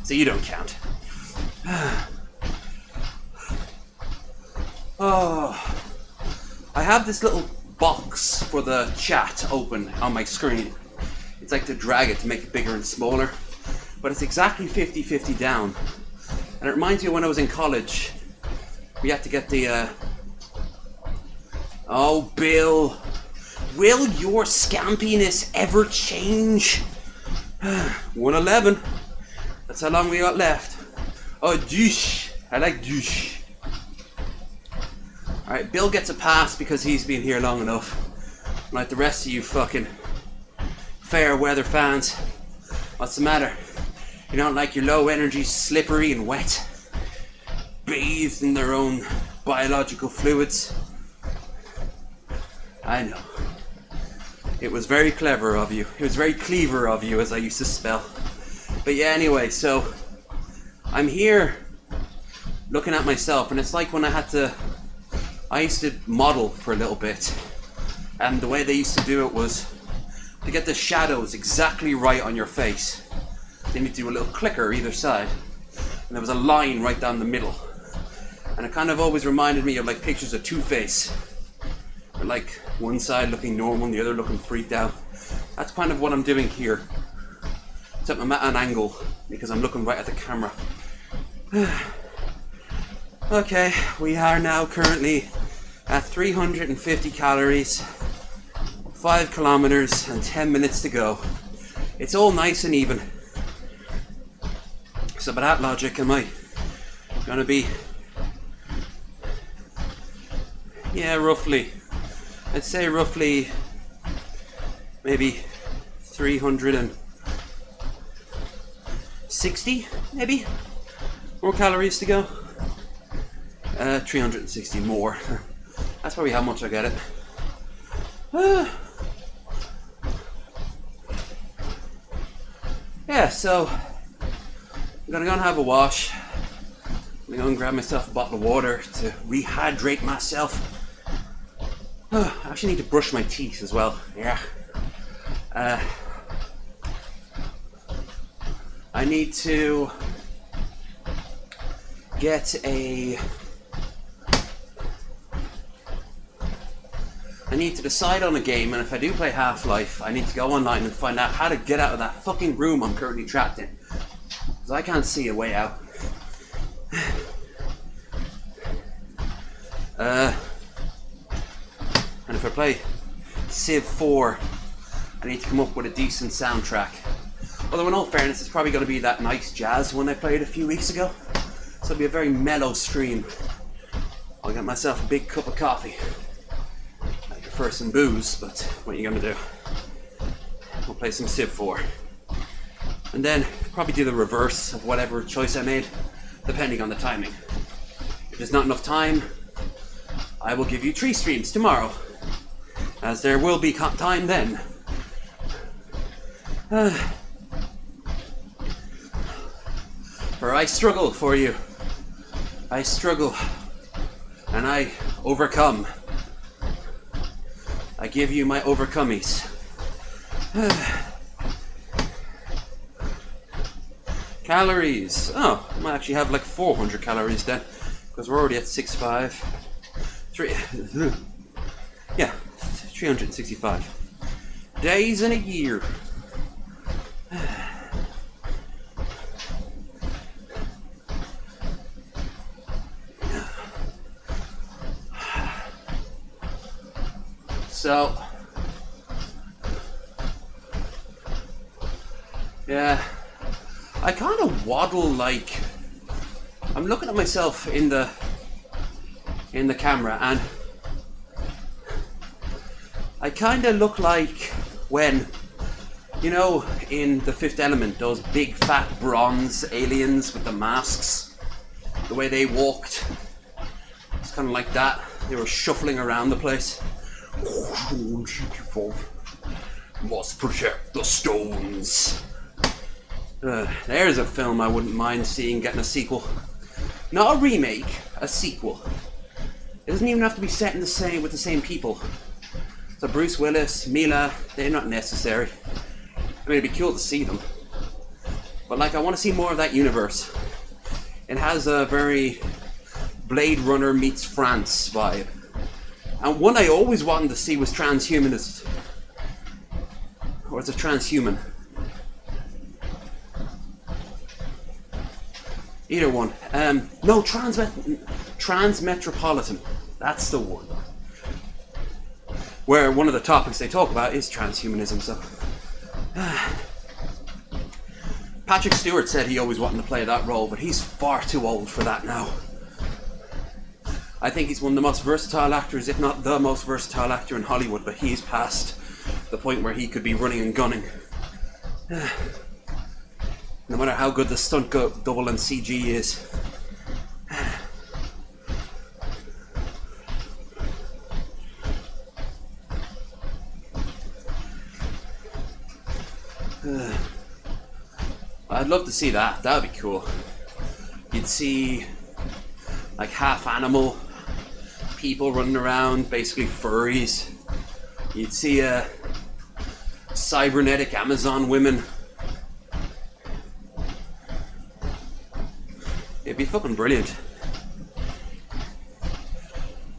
So you don't count. Oh, I have this little box for the chat open on my screen. It's like to drag it to make it bigger and smaller, but it's exactly 50-50 down. And it reminds me of when I was in college. We had to get the, Oh, Bill. Will your scampiness ever change? 111. That's how long we got left. Oh, douche. I like douche. Alright, Bill gets a pass because he's been here long enough. Like the rest of you fucking fair weather fans. What's the matter? You don't like your low energy, slippery and wet? Bathed in their own biological fluids? I know. It was very clever of you. It was very clever of you, as I used to spell. But yeah, anyway, so I'm here looking at myself, and it's like when I used to model for a little bit, and the way they used to do it was to get the shadows exactly right on your face. Then you do a little clicker either side, and there was a line right down the middle. And it kind of always reminded me of like pictures of Two-Face. Like one side looking normal and the other looking freaked out. That's kind of what I'm doing here. Except I'm at an angle because I'm looking right at the camera. Okay, we are now currently at 350 calories, 5 kilometers and 10 minutes to go. It's all nice and even. So by that logic, am I gonna be, yeah, roughly, I'd say roughly maybe 360 maybe more calories to go. 360 more. That's probably how much I get it. Yeah, so I'm gonna go and have a wash. I'm gonna go and grab myself a bottle of water to rehydrate myself. I actually need to brush my teeth as well. Yeah. I need to get I need to decide on a game, and if I do play Half-Life, I need to go online and find out how to get out of that fucking room I'm currently trapped in. Because I can't see a way out. And if I play Civ 4, I need to come up with a decent soundtrack. Although in all fairness, it's probably going to be that nice jazz one I played a few weeks ago. So it'll be a very mellow stream. I'll get myself a big cup of coffee. I prefer some booze, but what are you going to do? We'll play some Civ 4. And then probably do the reverse of whatever choice I made, depending on the timing. If there's not enough time, I will give you 3 streams tomorrow, as there will be time then. For I struggle for you. I struggle, and I overcome. I give you my overcomies. Calories. Oh, I might actually have like 400 calories then, because we're already at 6.5. Yeah, 365 days in a year. So, yeah, I kind of waddle like I'm looking at myself in the camera, and I kind of look like when, you know, in The Fifth Element, those big fat bronze aliens with the masks, the way they walked. It's kind of like that. They were shuffling around the place. Must protect the stones. There's a film I wouldn't mind seeing getting a sequel. Not a remake, a sequel. It doesn't even have to be set in with the same people. So Bruce Willis, Mila, they're not necessary. I mean, it'd be cool to see them. But like, I want to see more of that universe. It has a very Blade Runner meets France vibe. And one I always wanted to see was transhumanist. Or it's a transhuman. Either one. No, Transmetropolitan. That's the one. Where one of the topics they talk about is transhumanism, so... Patrick Stewart said he always wanted to play that role, but he's far too old for that now. I think he's one of the most versatile actors, if not the most versatile actor in Hollywood, but he's past the point where he could be running and gunning. No matter how good the stunt double and CG is. I'd love to see that. That would be cool. You'd see like half animal people running around, basically furries. You'd see cybernetic Amazon women. It'd be fucking brilliant.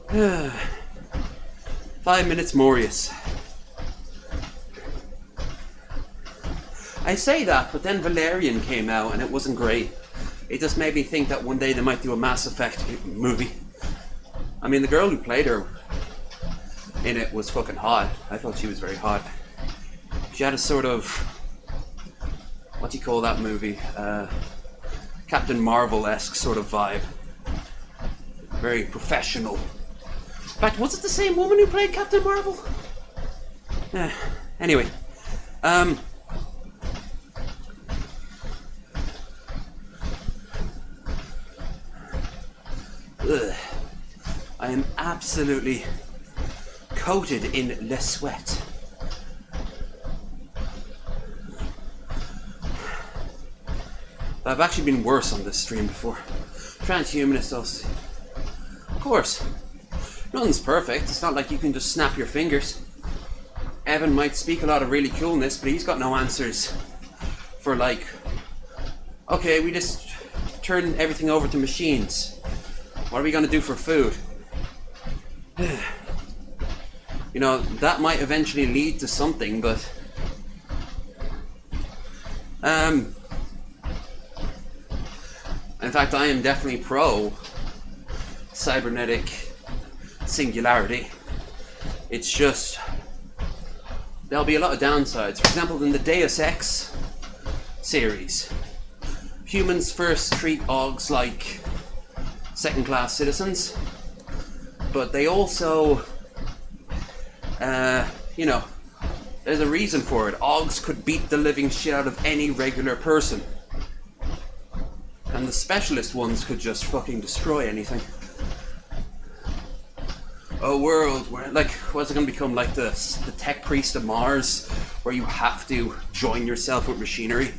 5 minutes Morius. I say that, but then Valerian came out and it wasn't great. It just made me think that one day they might do a Mass Effect movie. I mean, the girl who played her in it was fucking hot. I thought she was very hot. She had a sort of, what do you call that movie? Captain Marvel-esque sort of vibe. Very professional. In fact, was it the same woman who played Captain Marvel? Anyway. I am absolutely coated in le sweat. I've actually been worse on this stream before. Transhumanist us. Of course. Nothing's perfect. It's not like you can just snap your fingers. Evan might speak a lot of really coolness, but he's got no answers for like, okay, we just turn everything over to machines. What are we going to do for food? You know, that might eventually lead to something, but in fact, I am definitely pro cybernetic singularity. It's just there'll be a lot of downsides. For example, in the Deus Ex series, humans first treat Augs like second-class citizens, but they also, you know, there's a reason for it. Augs could beat the living shit out of any regular person. And the specialist ones could just fucking destroy anything. A world where, like, what's it going to become? Like the tech priest of Mars, where you have to join yourself with machinery?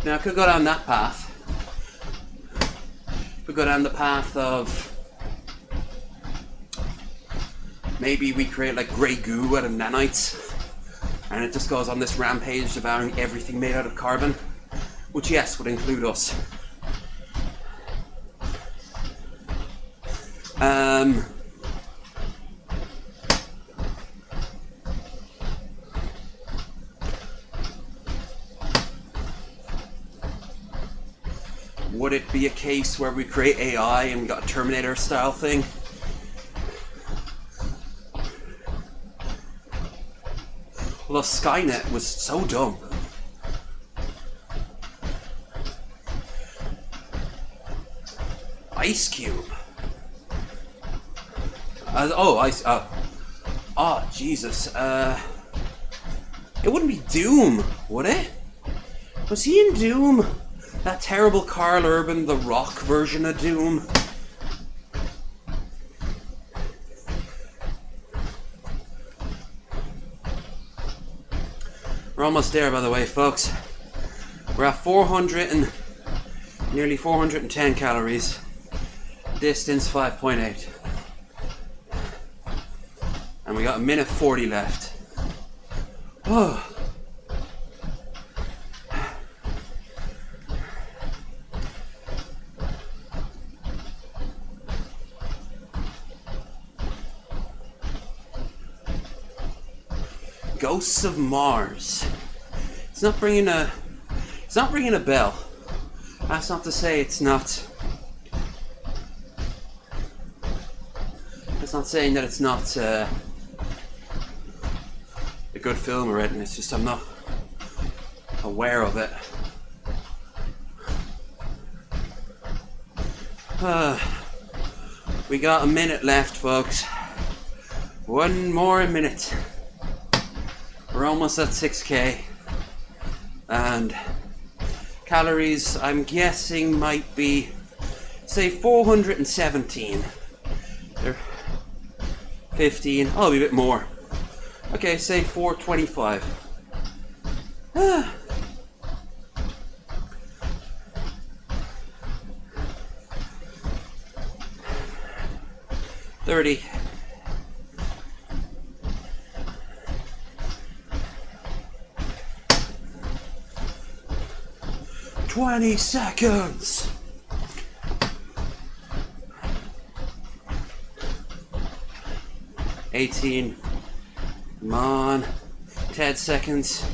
Now, I could go down that path. Could go down the path of maybe we create like grey goo out of nanites, and it just goes on this rampage devouring everything made out of carbon, which, yes, would include us. Would it be a case where we create AI and we got a Terminator style thing? Well, Skynet was so dumb. Ice Cube. Oh, Jesus. It wouldn't be Doom, would it? Was he in Doom? That terrible Carl Urban, The Rock version of Doom? We're almost there, by the way, folks. We're at nearly 410 calories. Distance 5.8. And we got a minute 40 left. Oh. Ghosts of Mars. It's not ringing a bell. That's not to say it's not. It's not saying that it's not a good film or anything. It's just I'm not aware of it. We got a minute left, folks. One more minute. We're almost at 6k, and calories I'm guessing might be, say, 417. There. 15. Oh, a bit more. Okay, say 425. 30. 20 seconds. 18. Come on. 10 seconds.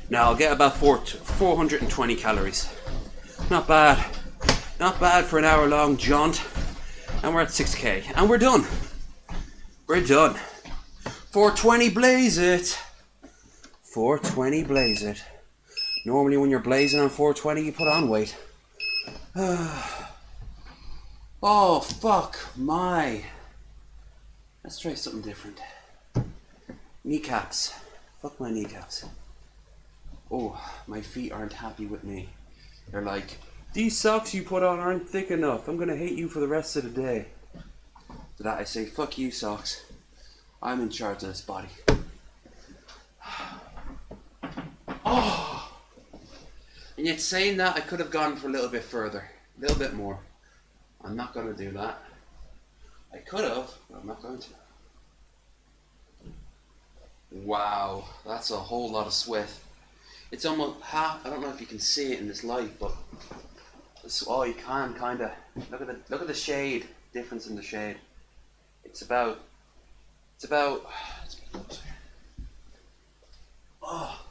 Now I'll get about 420 calories. Not bad. Not bad for an hour long jaunt. And we're at 6k. And we're done. We're done. 420 blaze it. 420 blaze it. Normally when you're blazing on 420 you put on weight. Oh fuck my. Let's try something different. Kneecaps. Fuck my kneecaps. Oh, my feet aren't happy with me. They're like, these socks you put on aren't thick enough. I'm gonna hate you for the rest of the day. To that I say, fuck you socks. I'm in charge of this body. Oh! And yet saying that, I could have gone for a little bit further. A little bit more. I'm not gonna do that. I could have, but I'm not going to. Wow, that's a whole lot of sweat. It's almost half. I don't know if you can see it in this light, but oh, you can kind of look at the shade. Difference in the shade. It's about. Let's get closer. Oh.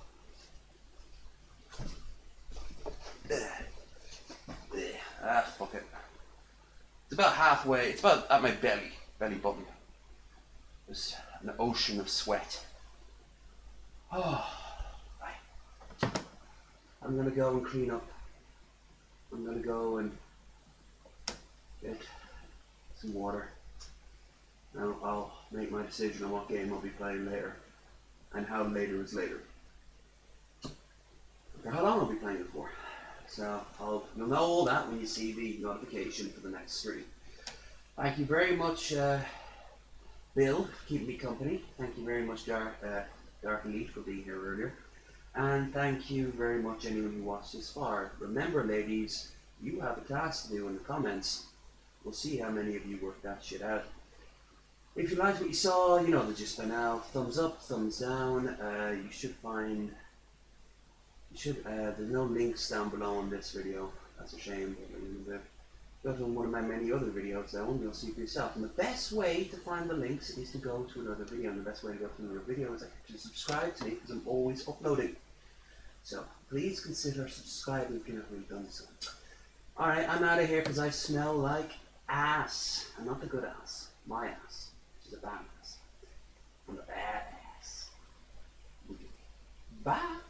Fuck it. It's about halfway. It's about at my belly button. There's an ocean of sweat. Oh, right. I'm gonna go and clean up. I'm gonna go and get some water. Now I'll make my decision on what game I'll be playing later, and how later is later. For how long I'll be playing it for. So you'll know all that when you see the notification for the next stream. Thank you very much, Bill, for keeping me company. Thank you very much, Dark Elite, for being here earlier. And thank you very much anyone who watched this far. Remember, ladies, you have a task to do in the comments. We'll see how many of you work that shit out. If you liked what you saw, you know the gist by now. Thumbs up, thumbs down. You should find... there's no links down below on this video. That's a shame. Go to one of my many other videos though, and you'll see for yourself. And the best way to find the links is to go to another video. And the best way to go to another video is actually subscribe to me, because I'm always uploading. So please consider subscribing if you've not already done so. Alright, I'm out of here because I smell like ass. And not the good ass. My ass. Which is a bad ass. I'm the bad ass. Bye.